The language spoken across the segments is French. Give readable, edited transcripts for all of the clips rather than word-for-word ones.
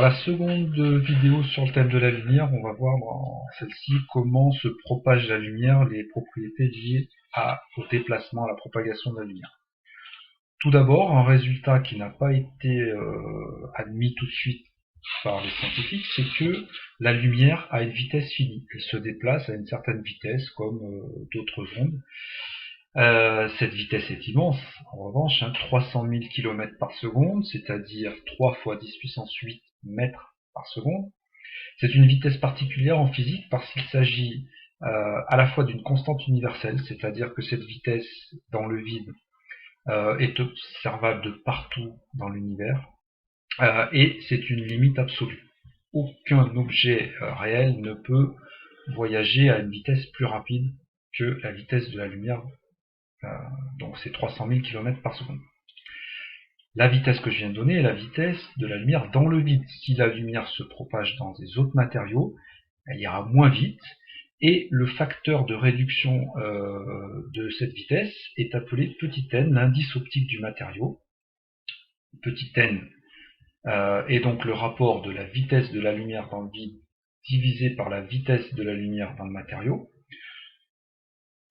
Pour la seconde vidéo sur le thème de la lumière, on va voir dans celle-ci comment se propage la lumière, les propriétés liées au déplacement, à la propagation de la lumière. Tout d'abord, un résultat qui n'a pas été admis tout de suite par les scientifiques, c'est que la lumière a une vitesse finie. Elle se déplace à une certaine vitesse, comme d'autres ondes. Cette vitesse est immense, en revanche, 300 000 km par seconde, c'est-à-dire 3 fois 10 puissance 8 mètres par seconde. C'est une vitesse particulière en physique parce qu'il s'agit à la fois d'une constante universelle, c'est-à-dire que cette vitesse dans le vide est observable de partout dans l'univers, et c'est une limite absolue. Aucun objet réel ne peut voyager à une vitesse plus rapide que la vitesse de la lumière, donc c'est 300 000 km par seconde. La vitesse que je viens de donner est la vitesse de la lumière dans le vide. Si la lumière se propage dans des autres matériaux, elle ira moins vite, et le facteur de réduction de cette vitesse est appelé petit n, l'indice optique du matériau. Petit n est donc le rapport de la vitesse de la lumière dans le vide divisé par la vitesse de la lumière dans le matériau.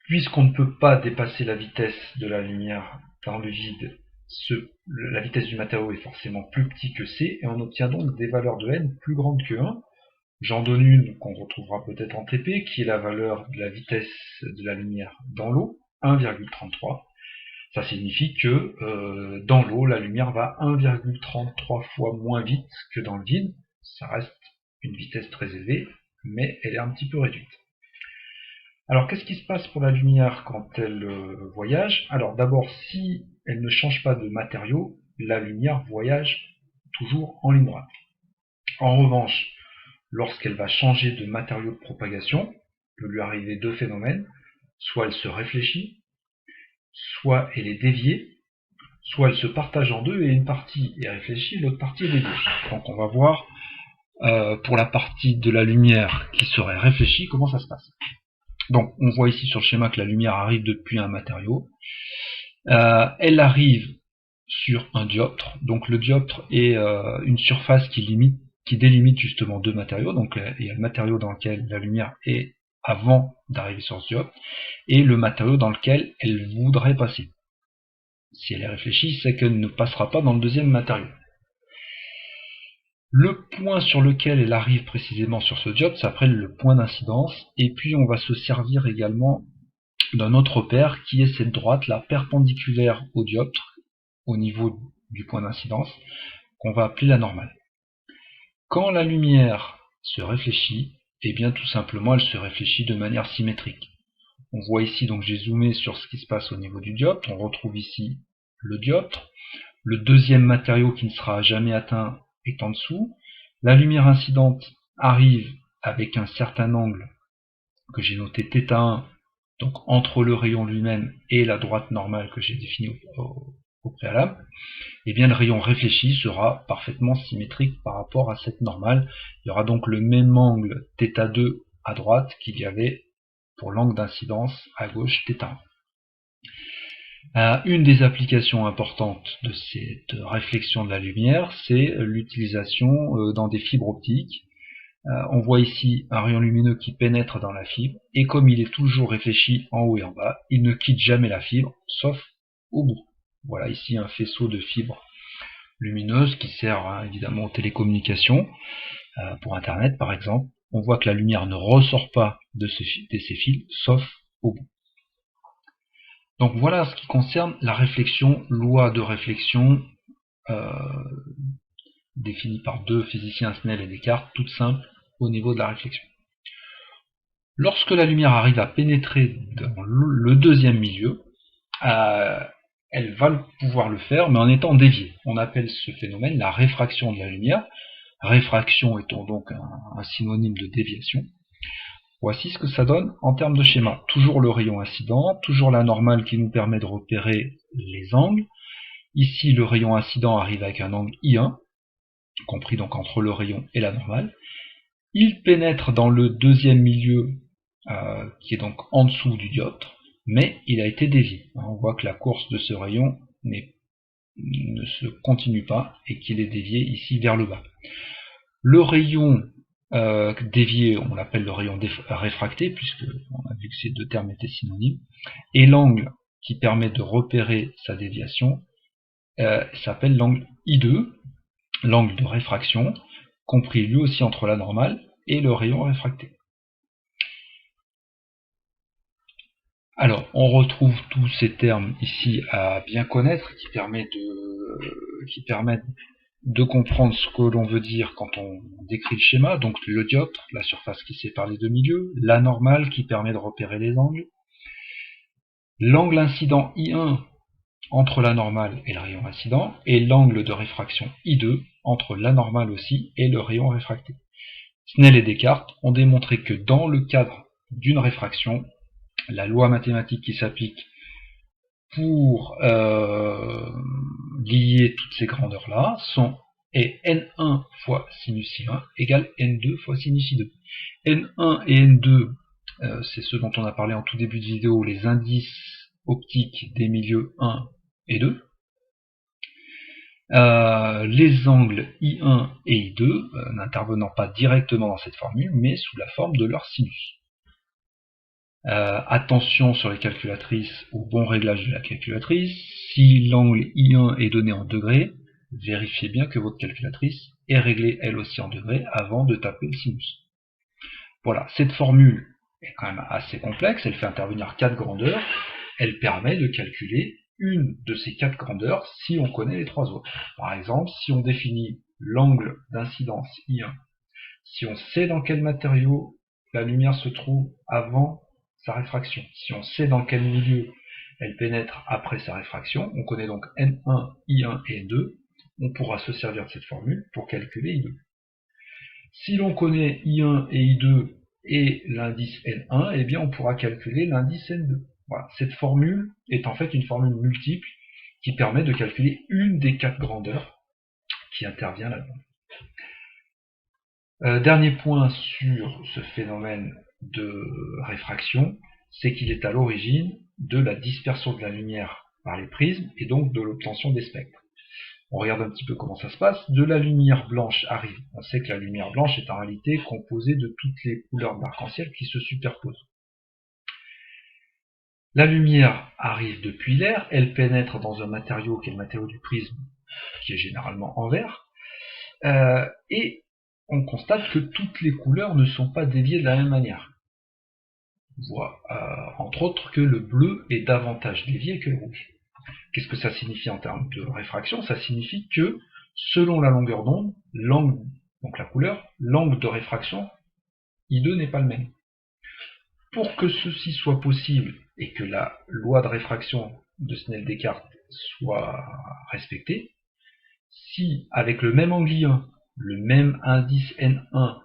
Puisqu'on ne peut pas dépasser la vitesse de la lumière dans le vide, la vitesse du matériau est forcément plus petite que c, et on obtient donc des valeurs de n plus grandes que 1. J'en donne une qu'on retrouvera peut-être en TP, qui est la valeur de la vitesse de la lumière dans l'eau, 1,33. Ça signifie que dans l'eau, la lumière va 1,33 fois moins vite que dans le vide. Ça reste une vitesse très élevée, mais elle est un petit peu réduite. Alors, qu'est-ce qui se passe pour la lumière quand elle voyage? Alors, d'abord, si elle ne change pas de matériau, la lumière voyage toujours en ligne droite. En revanche, lorsqu'elle va changer de matériau de propagation, il peut lui arriver deux phénomènes. Soit elle se réfléchit, soit elle est déviée, soit elle se partage en deux et une partie est réfléchie, l'autre partie est déviée. Donc on va voir pour la partie de la lumière qui serait réfléchie, comment ça se passe. Donc on voit ici sur le schéma que la lumière arrive depuis un matériau. Elle arrive sur un dioptre. Donc le dioptre est une surface qui délimite justement deux matériaux. Donc il y a le matériau dans lequel la lumière est avant d'arriver sur ce dioptre, et le matériau dans lequel elle voudrait passer. Si elle est réfléchie, c'est qu'elle ne passera pas dans le deuxième matériau. Le point sur lequel elle arrive précisément sur ce dioptre s'appelle le point d'incidence, et puis on va se servir également d'un autre repère qui est cette droite là perpendiculaire au dioptre, au niveau du point d'incidence, qu'on va appeler la normale. Quand la lumière se réfléchit, et bien tout simplement elle se réfléchit de manière symétrique. On voit ici, donc j'ai zoomé sur ce qui se passe au niveau du dioptre, on retrouve ici le dioptre, le deuxième matériau qui ne sera jamais atteint est en dessous, la lumière incidente arrive avec un certain angle que j'ai noté θ1, donc entre le rayon lui-même et la droite normale que j'ai définie au préalable, et bien le rayon réfléchi sera parfaitement symétrique par rapport à cette normale. Il y aura donc le même angle θ2 à droite qu'il y avait pour l'angle d'incidence à gauche θ1. Une des applications importantes de cette réflexion de la lumière, c'est l'utilisation dans des fibres optiques. On voit ici un rayon lumineux qui pénètre dans la fibre, et comme il est toujours réfléchi en haut et en bas, il ne quitte jamais la fibre, sauf au bout. Voilà ici un faisceau de fibres lumineuses qui sert évidemment aux télécommunications, pour Internet par exemple. On voit que la lumière ne ressort pas de ces fils, sauf au bout. Donc voilà ce qui concerne la réflexion, loi de réflexion définie par deux physiciens, Snell et Descartes, toute simple au niveau de la réflexion. Lorsque la lumière arrive à pénétrer dans le deuxième milieu, elle va pouvoir le faire, mais en étant déviée. On appelle ce phénomène la réfraction de la lumière, réfraction étant donc un synonyme de déviation. Voici ce que ça donne en termes de schéma. Toujours le rayon incident, toujours la normale qui nous permet de repérer les angles. Ici, le rayon incident arrive avec un angle I1, compris donc entre le rayon et la normale. Il pénètre dans le deuxième milieu, qui est donc en dessous du dioptre, mais il a été dévié. On voit que la course de ce rayon ne se continue pas et qu'il est dévié ici vers le bas. Le rayon dévié, on l'appelle le rayon réfracté, puisque on a vu que ces deux termes étaient synonymes, et l'angle qui permet de repérer sa déviation s'appelle l'angle I2, l'angle de réfraction, compris lui aussi entre la normale et le rayon réfracté. Alors, on retrouve tous ces termes ici à bien connaître, qui permettent de comprendre ce que l'on veut dire quand on décrit le schéma. Donc le dioptre, la surface qui sépare les deux milieux, la normale qui permet de repérer les angles, l'angle incident I1 entre la normale et le rayon incident, et l'angle de réfraction I2 entre la normale aussi et le rayon réfracté. Snell et Descartes ont démontré que dans le cadre d'une réfraction, la loi mathématique qui s'applique pour lier toutes ces grandeurs-là est n1 fois sinus I1 égale n2 fois sinus I2. n1 et n2, c'est ce dont on a parlé en tout début de vidéo, les indices optiques des milieux 1 et 2. Les angles I1 et I2 n'intervenant pas directement dans cette formule, mais sous la forme de leur sinus. Attention sur les calculatrices au bon réglage de la calculatrice. Si l'angle I1 est donné en degrés, vérifiez bien que votre calculatrice est réglée elle aussi en degrés avant de taper le sinus. Voilà, cette formule est quand même assez complexe, elle fait intervenir 4 grandeurs, elle permet de calculer une de ces 4 grandeurs si on connaît les 3 autres. Par exemple, si on définit l'angle d'incidence I1, si on sait dans quel matériau la lumière se trouve avant sa réfraction, si on sait dans quel milieu elle pénètre après sa réfraction, on connaît donc N1, I1 et N2, on pourra se servir de cette formule pour calculer I2. Si l'on connaît I1 et I2 et l'indice N1, eh bien on pourra calculer l'indice N2. Voilà. Cette formule est en fait une formule multiple qui permet de calculer une des 4 grandeurs qui intervient là-dedans. Dernier point sur ce phénomène de réfraction, c'est qu'il est à l'origine de la dispersion de la lumière par les prismes et donc de l'obtention des spectres. On regarde un petit peu comment ça se passe. De la lumière blanche arrive. On sait que la lumière blanche est en réalité composée de toutes les couleurs de l'arc-en-ciel qui se superposent. La lumière arrive depuis l'air, elle pénètre dans un matériau qui est le matériau du prisme, qui est généralement en vert, et on constate que toutes les couleurs ne sont pas déviées de la même manière. On voit entre autres que le bleu est davantage dévié que le rouge. Qu'est-ce que ça signifie en termes de réfraction? Ça signifie que selon la longueur d'onde, donc la couleur, l'angle de réfraction I2 n'est pas le même. Pour que ceci soit possible et que la loi de réfraction de Snell-Descartes soit respectée, si avec le même angle I1, le même indice N1,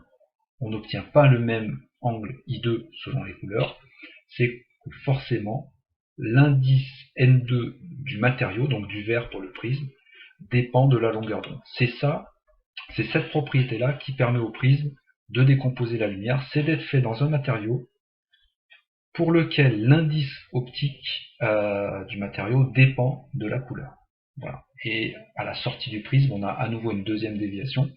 on n'obtient pas le même angle I2 selon les couleurs, c'est que forcément l'indice N2 du matériau, donc du verre pour le prisme, dépend de la longueur d'onde. C'est cette propriété-là qui permet au prisme de décomposer la lumière, c'est d'être fait dans un matériau pour lequel l'indice optique du matériau dépend de la couleur. Voilà. Et à la sortie du prisme, on a à nouveau une deuxième déviation,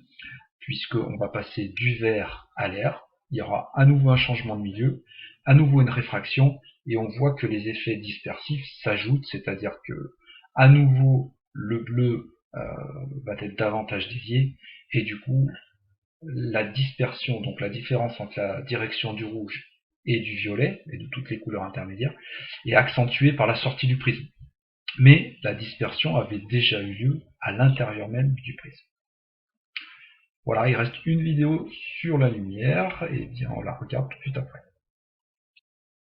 puisqu'on va passer du verre à l'air, il y aura à nouveau un changement de milieu, à nouveau une réfraction, et on voit que les effets dispersifs s'ajoutent, c'est-à-dire que à nouveau le bleu va être davantage dévié, et du coup la dispersion, donc la différence entre la direction du rouge et du violet, et de toutes les couleurs intermédiaires, est accentuée par la sortie du prisme. Mais la dispersion avait déjà eu lieu à l'intérieur même du prisme. Voilà, il reste une vidéo sur la lumière, et bien on la regarde tout de suite après.